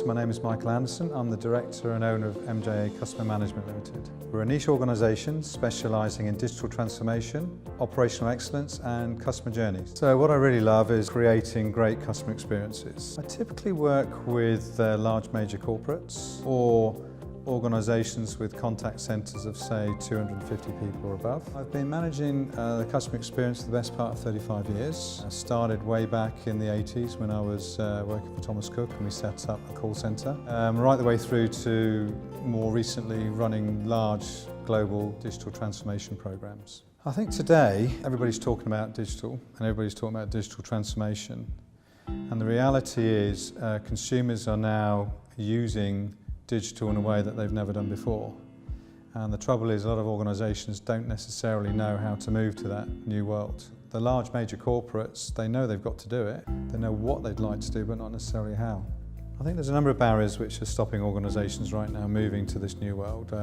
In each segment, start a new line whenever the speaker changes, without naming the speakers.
My name is Michael Anderson. I'm the Director and owner of MJA Customer Management Limited. We're a niche organisation specialising in digital transformation, operational excellence and customer journeys. So what I really love is creating great customer experiences. I typically work with large major corporates or organisations with contact centres of say 250 people or above. I've been managing the customer experience for the best part of 35 years. I started way back in the 80s when I was working for Thomas Cook and we set up a call centre. Right the way through to more recently running large global digital transformation programmes. I think today everybody's talking about digital and everybody's talking about digital transformation, and the reality is consumers are now using digital in a way that they've never done before. And the trouble is a lot of organisations don't necessarily know how to move to that new world. The large major corporates, they know they've got to do it, they know what they'd like to do but not necessarily how. I think there's a number of barriers which are stopping organisations right now moving to this new world.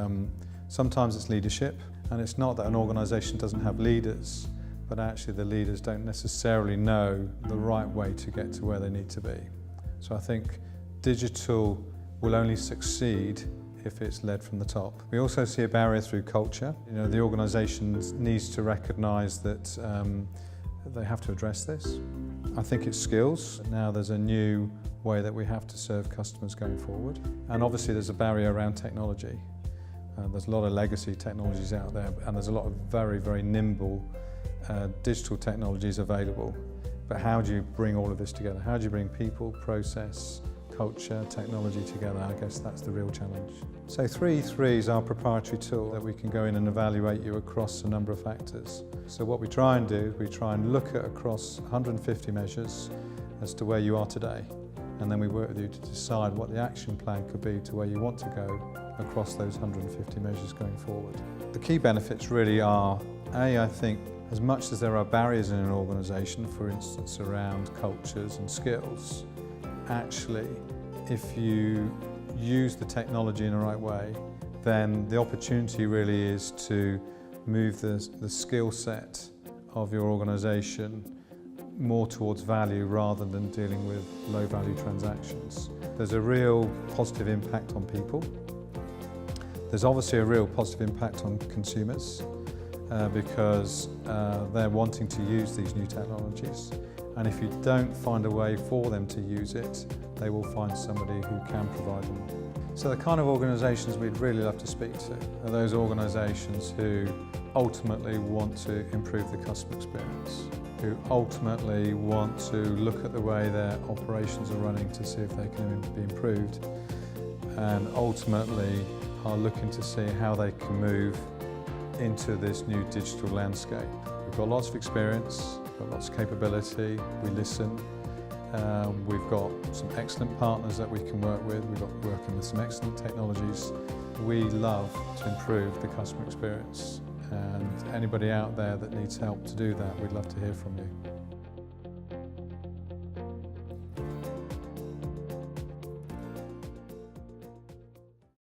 Sometimes it's leadership, and it's not that an organisation doesn't have leaders, but actually the leaders don't necessarily know the right way to get to where they need to be. So I think digital will only succeed if it's led from the top. We also see a barrier through culture. The organisation needs to recognise that they have to address this. I think it's skills. Now there's a new way that we have to serve customers going forward. And obviously there's a barrier around technology. There's a lot of legacy technologies out there, and there's a lot of very, very nimble digital technologies available. But how do you bring all of this together? How do you bring people, process, culture, technology together? I guess that's the real challenge. So 3E3 is our proprietary tool that we can go in and evaluate you across a number of factors. So what we try and do, we try and look at across 150 measures as to where you are today, and then we work with you to decide what the action plan could be to where you want to go across those 150 measures going forward. The key benefits really are, I think, as much as there are barriers in an organisation, for instance around cultures and skills, actually, if you use the technology in the right way, then the opportunity really is to move the skill set of your organisation more towards value rather than dealing with low value transactions. There's a real positive impact on people. There's obviously a real positive impact on consumers because they're wanting to use these new technologies. And if you don't find a way for them to use it, they will find somebody who can provide them. So the kind of organisations we'd really love to speak to are those organisations who ultimately want to improve the customer experience, who ultimately want to look at the way their operations are running to see if they can be improved, and ultimately are looking to see how they can move into this new digital landscape. We've got lots of experience, we've got lots of capability, we listen, we've got some excellent partners that we can work with, we've got working with some excellent technologies. We love to improve the customer experience, and anybody out there that needs help to do that, we'd love to hear from you.